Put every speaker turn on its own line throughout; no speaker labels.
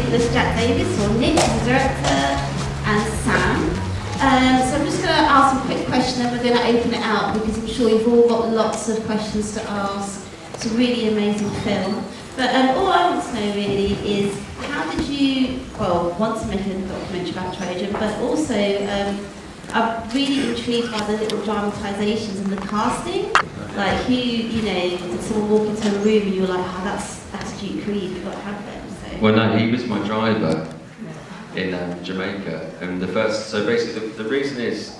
Nicolas Jack Davies, or Nick, the director, and Sam. So I'm just going to ask some quick questions and we're going to open it out because I'm sure you've all got lots of questions to ask. It's a really amazing film. But all I want to know really is how did you, well, want to make a documentary about Trojan, but also I'm really intrigued by the little dramatisations and the casting. Like who, did someone walk into a room and you were like, oh, that's Duke Reed, we've got to have them. So.
Well, no, he was my driver in Jamaica, and so basically the reason is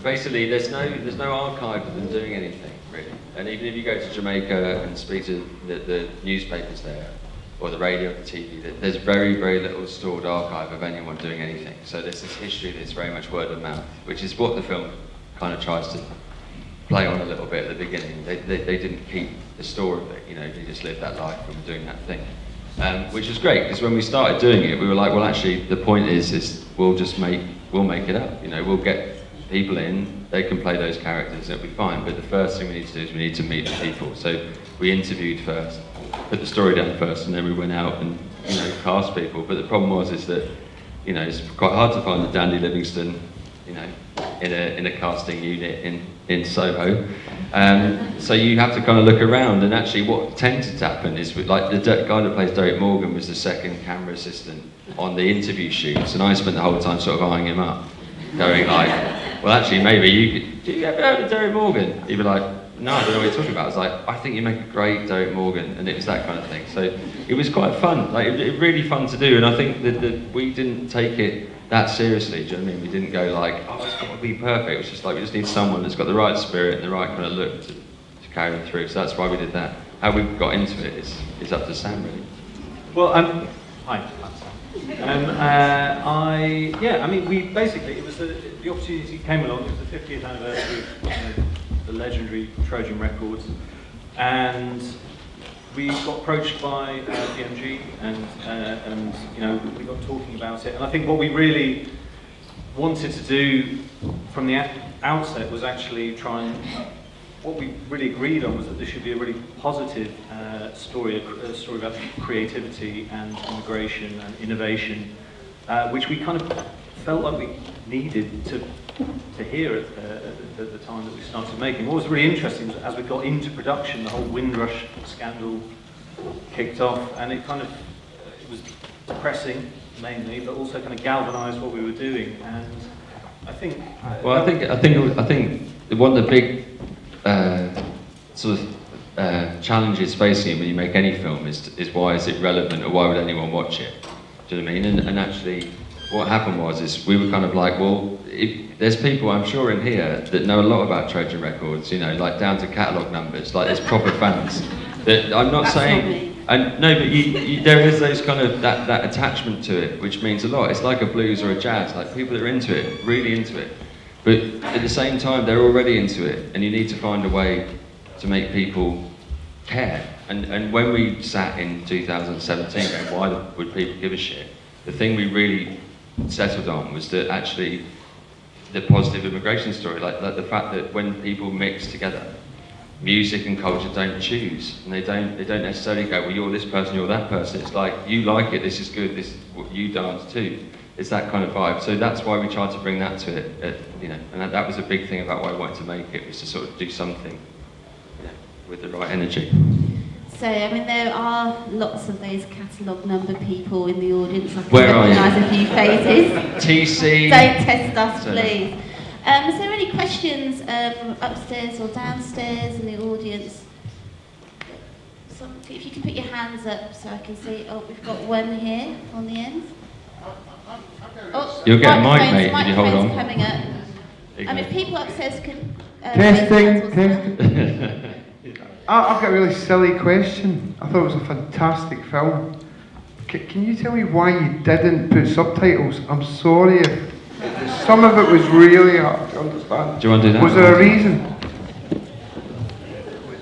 basically there's no archive of them doing anything really, and even if you go to Jamaica and speak to the newspapers there or the radio or the TV, there's very little stored archive of anyone doing anything. So there's this history that's very much word of mouth, which is what the film kind of tries to play on a little bit at the beginning. They didn't keep the store of it, they just lived that life from doing that thing. Which was great, because when we started doing it, we were like, well, actually, the point is we'll make it up. We'll get people in, they can play those characters, it'll be fine. But the first thing we need to do is we need to meet the people. So we interviewed first, put the story down first, and then we went out and cast people. But the problem was that it's quite hard to find the Dandy Livingston, in a casting unit in Soho. So you have to kind of look around, and actually what tended to happen is, like the guy that plays Derek Morgan was the second camera assistant on the interview shoots, and I spent the whole time sort of eyeing him up, going like, well actually maybe do you ever heard of Derek Morgan? He'd be like, no, I don't know what you're talking about. I was like, I think you make a great Derek Morgan, and it was that kind of thing. So it was quite fun, like it really fun to do, and I think that we didn't take it that seriously, do you know what I mean? We didn't go like, oh, it's got to be perfect. It was just like, we just need someone that's got the right spirit and the right kind of look to carry them through. So that's why we did that. How we got into it is up to Sam, really.
Well, hi, I'm Sam. We basically, it was the opportunity came along. It was the 50th anniversary of the legendary Trojan records, and we got approached by BMG, and we got talking about it. And I think what we really wanted to do from the outset was actually try and, what we really agreed on was that this should be a really positive story, a story about creativity and immigration and innovation, which we kind of felt like we needed to hear at the time that we started making. What was really interesting was as we got into production, the whole Windrush scandal kicked off, and it was depressing mainly, but also kind of galvanised what we were doing. And I think I think one of the big challenges facing it when you make any film is why is it relevant, or why would anyone watch it? Do you know what I mean? And actually, what happened was we were kind of like, well, there's people I'm sure in here that know a lot about Trojan records, like down to catalogue numbers, like there's proper fans. That I'm not saying, but there is those kind of that attachment to it, which means a lot. It's like a blues or a jazz, like people that are into it, really into it. But at the same time, they're already into it, and you need to find a way to make people care. And when we sat in 2017 going, why would people give a shit? The thing we really settled on was that actually the positive immigration story, like the fact that when people mix together, music and culture don't choose, and they don't necessarily go, well, you're this person, you're that person. It's like, you like it, this is good, this is what you dance too. It's that kind of vibe. So that's why we tried to bring that to it, and that was a big thing about why I wanted to make it, was to sort of do something with the right energy.
So, there are lots of those catalogue number people in the audience. I can
Where are you?
recognise a few faces.
TC.
Don't test us, please. Is there any questions upstairs or downstairs in the audience? So if you can put your hands up so I can see. Oh, we've got one here on the end. Oh,
you'll get a mic, mate, if you hold on.
Coming up. If people upstairs could...
testing. I've got a really silly question. I thought it was a fantastic film. Can you tell me why you didn't put subtitles? I'm sorry if some of it was really hard to understand.
Do you want to do that?
Was there a reason?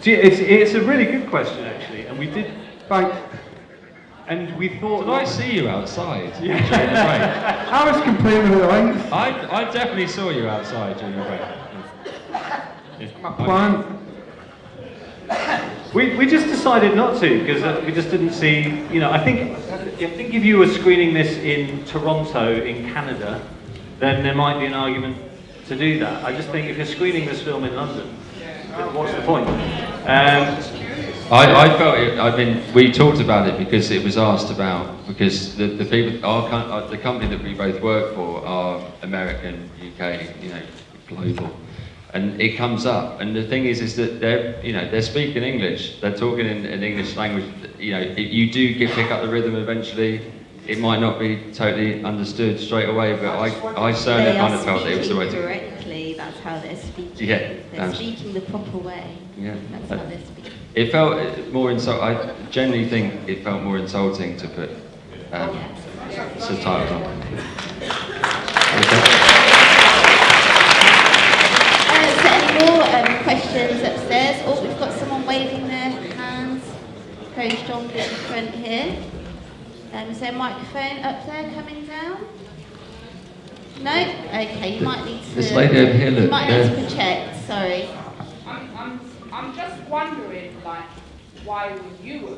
It's a really good question, actually, and we did.
Thanks.
And we thought.
Did I see you outside?
Yeah.
During the break?
I was complaining with the lights.
I definitely saw you outside during the break.
My plan.
We just decided not to, because we just didn't see, I think
think if you were screening this in Toronto, in Canada, then there might be an argument to do that. I just think if you're screening this film in London, what's the point?
I felt it. We talked about it because it was asked about, because the people, the company that we both work for are American, UK, global, and it comes up. And the thing is that they're speaking English, they're talking in English language. You do pick up the rhythm eventually. It might not be totally understood straight away, but I certainly kind of felt that it was the way to.
Correctly, that's how they're speaking.
Yeah,
they're speaking the proper way.
Yeah,
that's how they're speaking.
It felt more insulting. I generally think it felt more insulting to put subtitles on. Okay.
So any more questions upstairs? Oh, we've got someone waving their hands very strongly at the front here. Is there a microphone up there coming down? No? Okay, you might need to...
This lady over here, look.
You might need to project, sorry.
I'm just wondering, like, why were you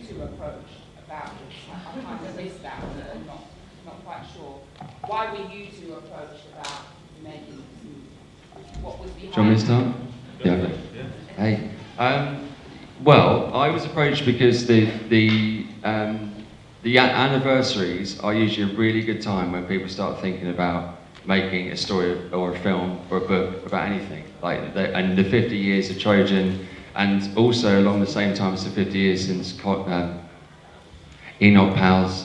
two approached about this? I kind of missed that, I'm not quite sure. Why were you two approached about making this movie? What was behind it?
Do you want me to start? Yeah. Hey. Well, I was approached because the anniversaries are usually a really good time when people start thinking about making a story or a film or a book about anything. And the 50 years of Trojan, and also along the same time as the 50 years since Enoch Powell's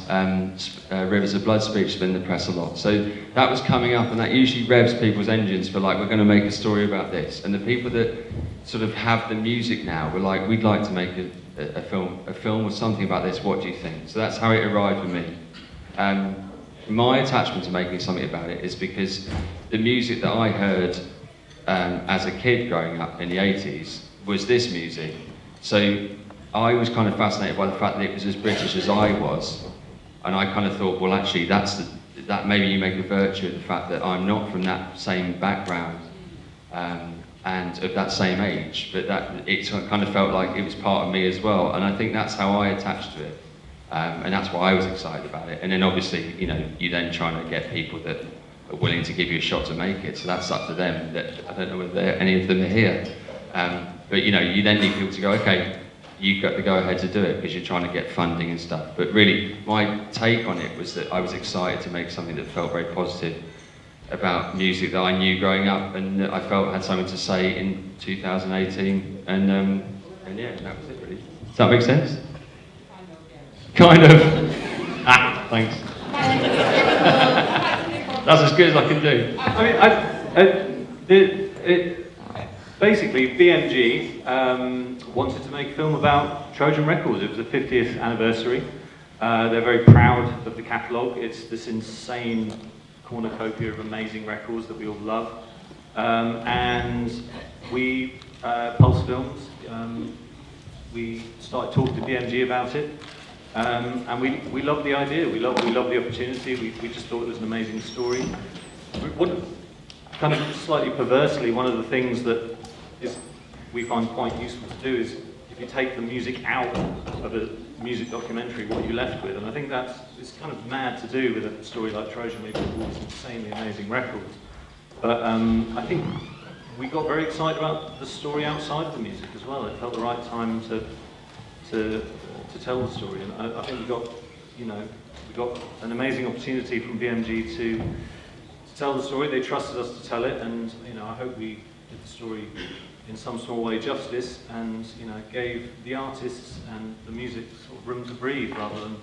Rivers of Blood speech has been in the press a lot. So that was coming up, and that usually revs people's engines for we're going to make a story about this. And the people that sort of have the music now were like, we'd like to make a film or something about this, what do you think? So that's how it arrived with me. My attachment to making something about it is because the music that I heard as a kid growing up in the 80s was this music. So I was kind of fascinated by the fact that it was as British as I was, and I kind of thought, well actually that maybe you make a virtue of the fact that I'm not from that same background and of that same age, but that it kind of felt like it was part of me as well, and I think that's how I attached to it, and that's why I was excited about it. And then obviously, you then trying to get people that are willing to give you a shot to make it, so that's up to them. I don't know whether any of them are here, but you then need people to go, okay, you've got the go ahead to do it because you're trying to get funding and stuff. But really, my take on it was that I was excited to make something that felt very positive about music that I knew growing up and that I felt had something to say in 2018. And yeah, that was it really. Does that make sense? Kind of. Thanks. That's as good as I can do.
I mean, basically, BMG wanted to make a film about Trojan Records. It was the 50th anniversary. They're very proud of the catalogue. It's this insane cornucopia of amazing records that we all love. And we, Pulse Films, we started talking to BMG about it. And we loved the idea. We loved the opportunity. We just thought it was an amazing story. Kind of slightly perversely, one of the things that we find quite useful to do is if you take the music out of a music documentary, what you're left with. And I think it's kind of mad to do with a story like Trojan, where you've got all these insanely amazing records. But I think we got very excited about the story outside of the music as well. It felt the right time to tell the story. And I think we got an amazing opportunity from BMG to tell the story. They trusted us to tell it, and I hope we did the story in some small way justice, and gave the artists and the music sort of room to breathe rather than,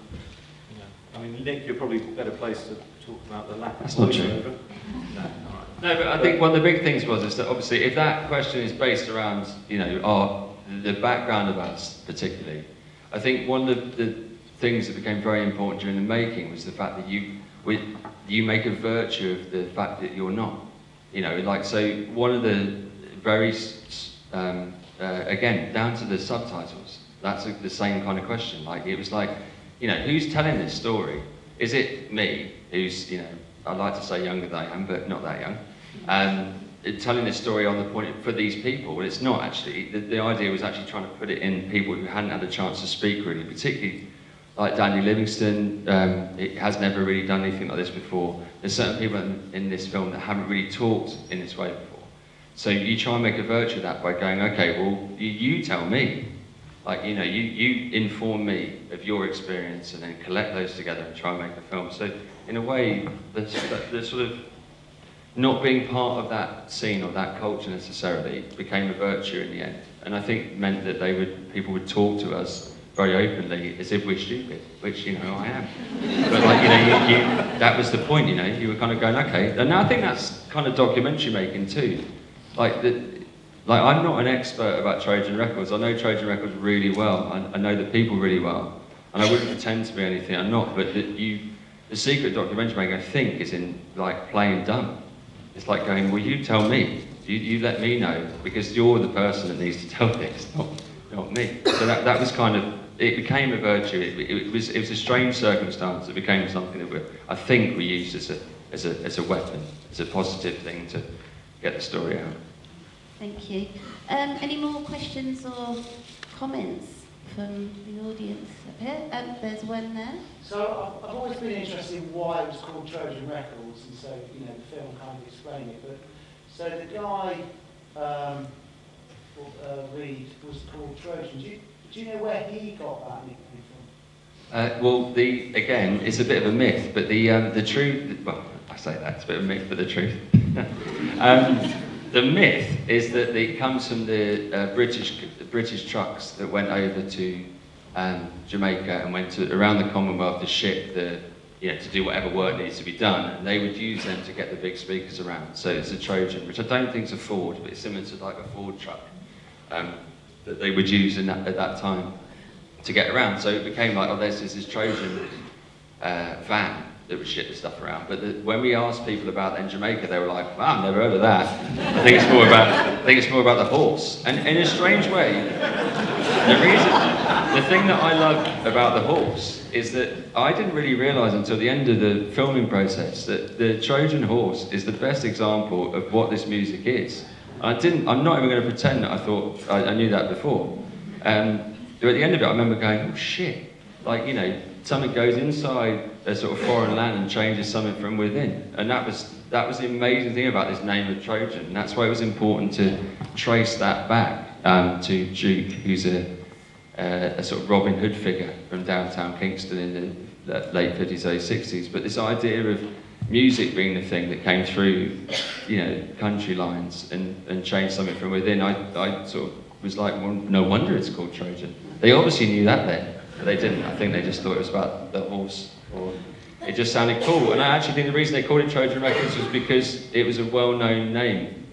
I mean, Nick, you're probably a better place to talk about the lack of voiceover. No, all right.
No, but I think one of the big things is that obviously if that question is based around the background of us particularly, I think one of the things that became very important during the making was the fact that you make a virtue of the fact that you're not. So one of the very, again, down to the subtitles, that's the same kind of question. It was who's telling this story? Is it me, who's, I'd like to say younger than I am, but not that young, telling this story on the point for these people? Well, it's not actually. The idea was actually trying to put it in people who hadn't had a chance to speak really, particularly like Danny Livingston, it has never really done anything like this before. There's certain people in this film that haven't really talked in this way before. So you try and make a virtue of that by going, okay, well, you tell me. Like, you know, you inform me of your experience and then collect those together and try and make a film. So in a way, the sort of not being part of that scene or that culture necessarily became a virtue in the end. And I think meant that people would talk to us very openly as if we're stupid, which, you know, I am. But like, you know, that was the point, you know, you were kind of going, okay. And I think that's kind of documentary making too. Like, I'm not an expert about Trojan Records. I know Trojan Records really well. I know the people really well. And I wouldn't pretend to be anything I'm not, but the secret of documentary making, I think, is in like playing dumb. It's like going, well, you tell me. You let me know, because you're the person that needs to tell this, not me. So that was kind of, it became a virtue. It was a strange circumstance. It became something that I think we used as a weapon, as a positive thing to get the story out.
Thank you. Any more questions or comments from the audience up here? There's one there.
So I've always been interested in why it was called Trojan Records, and so, you know, the film kind of explained it. But so the guy, Reed, was called Trojan. Do you know where he got that nickname from?
Well, again, it's a bit of a myth, but the truth, well, I say that, it's a bit of a myth, but the truth. The myth is that it comes from the British trucks that went over to Jamaica and went around the Commonwealth to ship to do whatever work needs to be done, and they would use them to get the big speakers around. So it's a Trojan, which I don't think is a Ford, but it's similar to like a Ford truck that they would use at that time to get around. So it became like, oh, there's this Trojan van that would ship the stuff around. But when we asked people about that in Jamaica, they were like, wow, I've never heard of that. I think it's more about the horse. And in a strange way, the thing that I love about the horse is that I didn't really realise until the end of the filming process that the Trojan horse is the best example of what this music is. I'm not even going to pretend that I thought I knew that before. But at the end of it, I remember going, oh shit, like, you know, something goes inside a sort of foreign land and changes something from within. And that was the amazing thing about this name of Trojan. And that's why it was important to trace that back to Duke, who's a sort of Robin Hood figure from downtown Kingston in the late 50s, early 60s. But this idea of music being the thing that came through, you know, country lines and changed something from within, I sort of was like, well, no wonder it's called Trojan. They obviously knew that then. But they didn't. I think they just thought it was about the horse, or it just sounded cool. And I actually think the reason they called it Trojan Records was because it was a well-known name.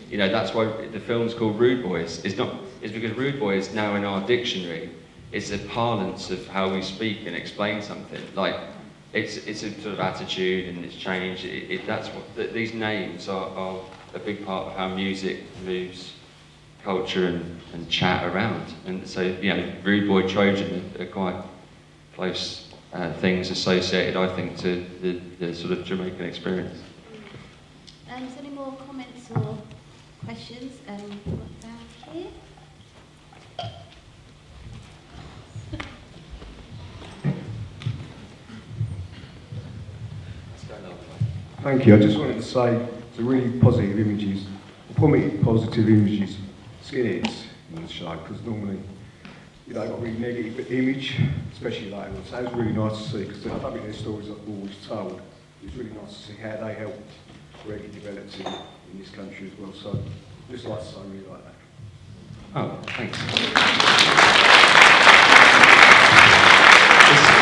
You know, that's why the film's called Rudeboy. It's because Rudeboy is now in our dictionary. It's a parlance of how we speak and explain something. Like, it's a sort of attitude and it's change. That's what these names are a big part of how music moves culture and chat around. And so, you know, Rudeboy, Trojan are quite close things associated, I think, to the sort of Jamaican experience.
Is there any more comments or questions? Down here.
Thank you. I just wanted to say it's a really positive images, positive images, Skinheads in the show, because normally you know, got a really negative image, especially later on. So it was really nice to see, because I don't think their stories are always told. It was really nice to see how they helped reggae develop in this country as well. So just like to say, I really like that.
Oh, thanks.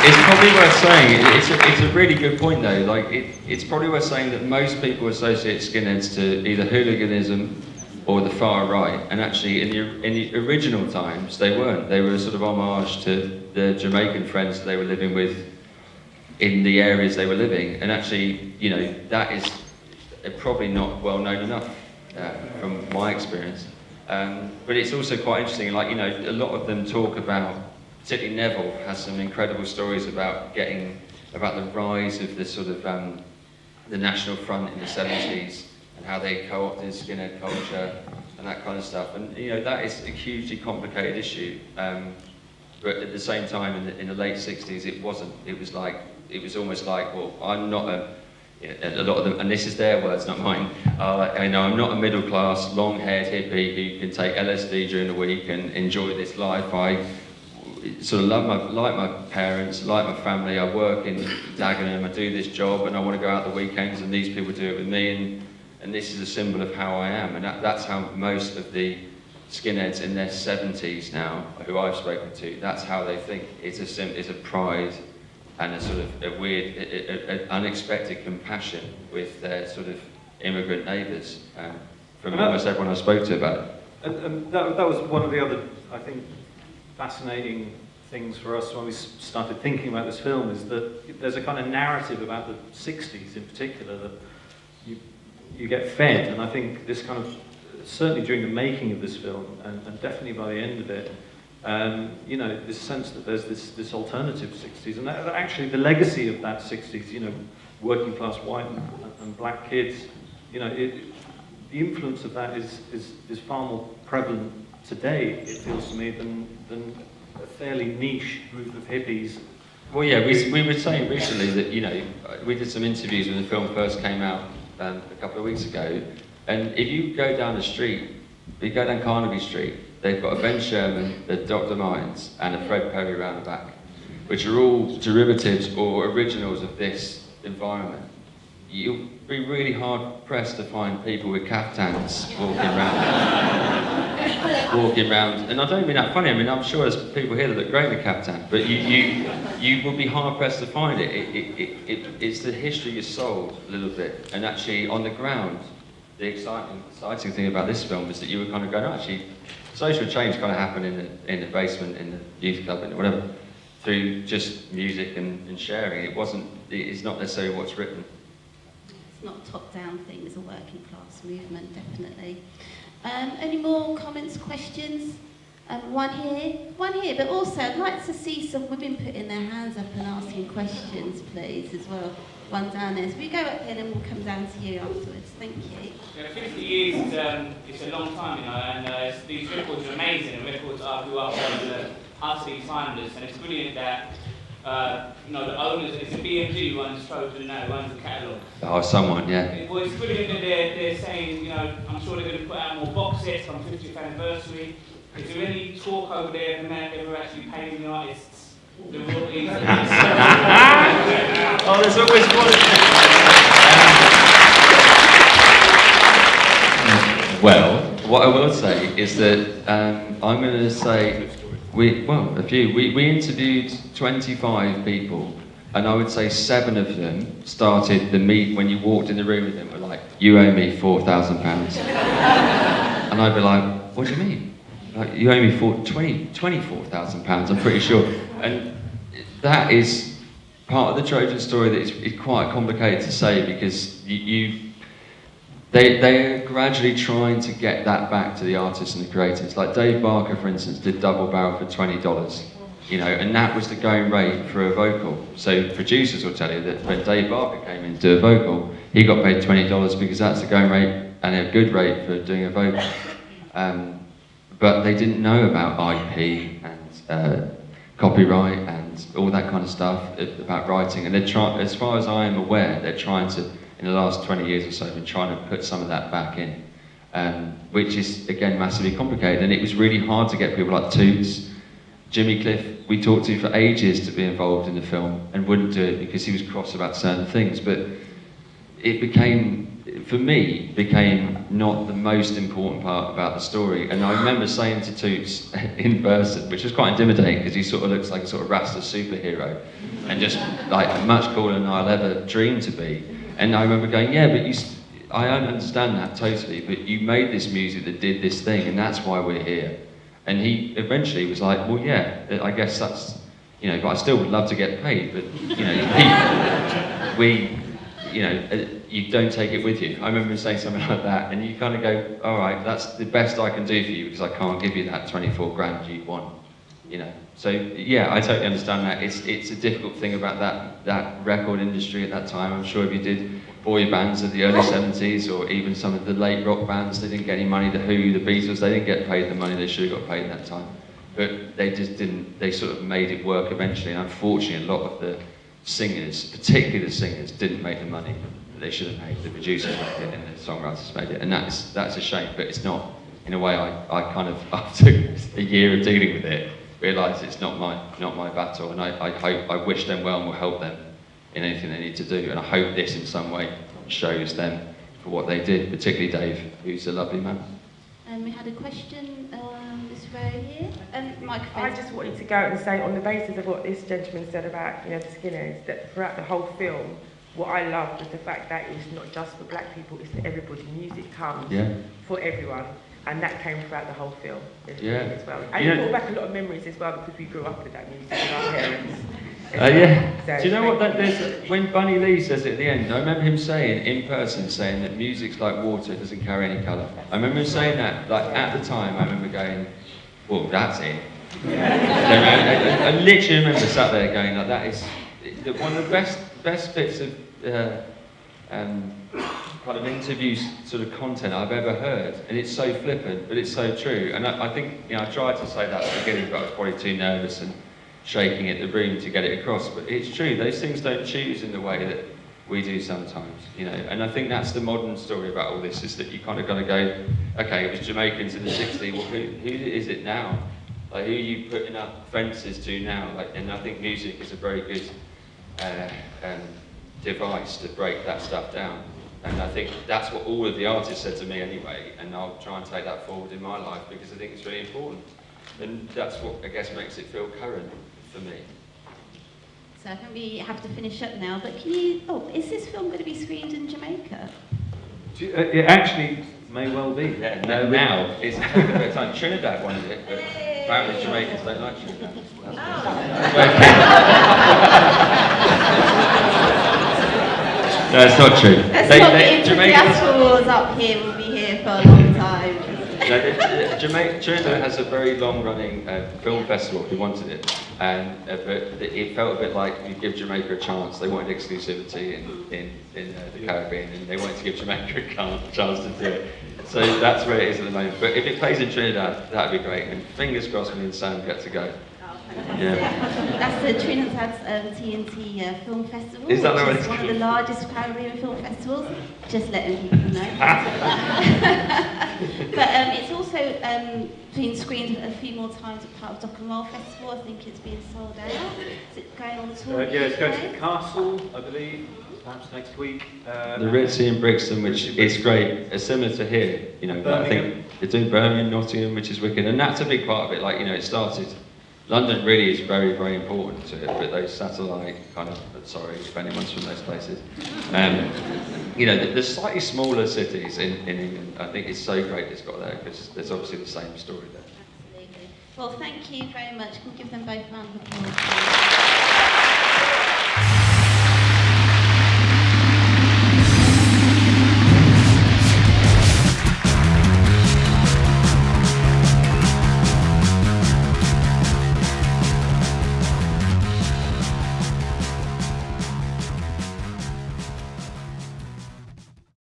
It's probably worth saying, it's a really good point though, like it's probably worth saying that most people associate skinheads to either hooliganism or the far right, and actually in the original times they weren't. They were a sort of homage to the Jamaican friends that they were living with in the areas they were living, and actually, you know, that is probably not well known enough from my experience. But it's also quite interesting, like, you know, a lot of them talk about, particularly Neville has some incredible stories about the rise of the sort of the National Front in the 70s and how they co-opted skinhead culture and that kind of stuff. And, you know, that is a hugely complicated issue. But but at the same time, in the late 60s, it wasn't. It was almost like, well, I'm not a lot of them, and this is their words, not mine. I know I'm not a middle-class, long-haired hippie who can take LSD during the week and enjoy this life. I sort of like my parents, like my family. I work in Dagenham, I do this job, and I want to go out the weekends, and these people do it with me, and this is a symbol of how I am, and that's how most of the skinheads in their 70s now, who I've spoken to, that's how they think. It's a pride and a sort of a weird, unexpected compassion with their sort of immigrant neighbours, from almost everyone I spoke to about it.
And that was one of the other, I think, fascinating things for us when we started thinking about this film, is that there's a kind of narrative about the 60s in particular that you get fed, and I think this kind of, certainly during the making of this film, and definitely by the end of it, you know, this sense that there's this alternative 60s, and that actually the legacy of that 60s, you know, working class white and black kids, you know, the influence of that is far more prevalent today, it feels to me, than a fairly niche group of hippies.
Well, yeah, we were saying recently that, you know, we did some interviews when the film first came out a couple of weeks ago, and if you go down the street, if you go down Carnaby Street, they've got a Ben Sherman, a Dr. Martens, and a Fred Perry round the back, which are all derivatives or originals of this environment. You'll be really hard pressed to find people with caftans walking around, and I don't mean that funny. I mean, I'm sure there's people here that look great in a caftan, but you will be hard pressed to find it. It's the history is sold a little bit, and actually on the ground, the exciting thing about this film is that you were kind of going, actually, social change kind of happened in the basement, in the youth club, and whatever, through just music and sharing. It's not necessarily what's written.
It's not a top-down thing, it's a working class movement, definitely. Any more comments, questions? One here, but also I'd like to see some women putting their hands up and asking questions, please, as well. One down there. So we go up here and then we'll come down to you afterwards. Thank you.
Yeah, 50 years it's a long time, you know, and these records are amazing, and records I grew up on utterly timeless, and it's brilliant that you know, the owners, it's a BMG who owns Trojan now, who owns the catalogue.
Oh, someone, yeah.
Well, it's brilliant that they're saying, you know, I'm sure they're going to put out more box sets on 50th anniversary. Is there any talk over there of ever actually paying the artists the royalties?
Oh, there's always one. Well, what I will say is that I'm going to say we interviewed 25 people, and I would say 7 of them started the meet when you walked in the room with them were like, "You owe me £4,000," and I'd be like, "What do you mean?" Like, "You owe me £24,000, I'm pretty sure." And that is part of the Trojan story that is quite complicated to say, because they're gradually trying to get that back to the artists and the creators. Like Dave Barker, for instance, did Double Barrel for $20, you know, and that was the going rate for a vocal. So producers will tell you that when Dave Barker came in to do a vocal, he got paid $20 because that's the going rate and a good rate for doing a vocal. But they didn't know about IP and copyright and all that kind of stuff about writing. And they're trying, as far as I am aware, they're trying to, in the last 20 years or so, been trying to put some of that back in, which is, again, massively complicated. And it was really hard to get people like Toots, Jimmy Cliff, we talked to for ages to be involved in the film and wouldn't do it because he was cross about certain things. But it became, for me, not the most important part about the story. And I remember saying to Toots in person, which was quite intimidating because he sort of looks like a sort of Rasta superhero and just like much cooler than I'll ever dream to be. And I remember going, yeah, but I understand that totally, but you made this music that did this thing, and that's why we're here. And he eventually was like, well, yeah, I guess that's, you know, but I still would love to get paid, but, you know, you don't take it with you. I remember him saying something like that, and you kind of go, all right, that's the best I can do for you because I can't give you that 24 grand you want, you know. So yeah, I totally understand that. It's a difficult thing about that record industry at that time. I'm sure if you did boy bands of the early 70s or even some of the late rock bands, they didn't get any money. The Who, the Beatles, they didn't get paid the money they should have got paid at that time. but they just didn't. They sort of made it work eventually. And unfortunately, a lot of the singers, particularly the singers, didn't make the money that they should have made. The producers made it, and the songwriters made it, and that's a shame. But it's not. In a way, I kind of, after a year of dealing with it, realised it's not my battle, and I wish them well and will help them in anything they need to do. And I hope this in some way shows them for what they did, particularly Dave, who's a lovely man.
We had a question this row here. Microphone.
I just wanted to go and say, on the basis of what this gentleman said about, the Skinheads, that throughout the whole film, what I loved was the fact that it's not just for black people, it's for everybody. Music comes for everyone, and that came throughout the whole film as well. And it brought back a lot of memories as well, because we grew up with that music with our parents. So,
do you know what that is? When Bunny Lee says it at the end, I remember him saying, in person, saying that music's like water, it doesn't carry any colour. I remember him saying that, like, at the time, I remember going, well, that's it. I literally remember sat there going, like, that is one of the best bits of kind of interview sort of content I've ever heard. And it's so flippant, but it's so true. And I think, I tried to say that at the beginning, but I was probably too nervous and shaking at the room to get it across, but it's true, those things don't choose in the way that we do sometimes, and I think that's the modern story about all this, is that you kind of got to go, okay, it was Jamaicans in the 60s, well, who is it now? Like, who are you putting up fences to now? And I think music is a very good device to break that stuff down, and I think that's what all of the artists said to me anyway, and I'll try and take that forward in my life, because I think it's really important, and that's what, I guess, makes it feel current for me.
So I think we have to finish up now, but is this film going to be screened in Jamaica?
It actually may well be.
Yeah, now it's taking a bit of time. Trinidad wanted it, but apparently Jamaicans don't like Trinidad. No, it's not true.
Let's not get into the wars up here, we'll be here for a long time.
Trinidad has a very long-running film festival. We wanted it, but it felt a bit like you give Jamaica a chance. They wanted exclusivity in the Caribbean, and they wanted to give Jamaica a chance to do it. So that's where it is at the moment. But if it plays in Trinidad, that'd be great. And fingers crossed, me and Sam get to go.
That's the Trinidad's TNT Film Festival,
is that
which is one of the largest Caribbean film festivals. Just letting people know. But it's also been screened a few more times as part of Dock and Roll Festival. I think it's being sold out. Is it going on the tour?
It's going to the Castle, I believe, perhaps next week.
The Ritzy in Brixton, which is great. It's similar to here, I think they're doing Birmingham, Nottingham, which is wicked, and that's a big part of it. Like, it started. London really is very, very important to it, but those satellite kind of, sorry if anyone's from those places, the slightly smaller cities in England, I think it's so great it's got there, because there's obviously the same story there.
Absolutely. Well, thank you very much. Can we give them both a round of applause?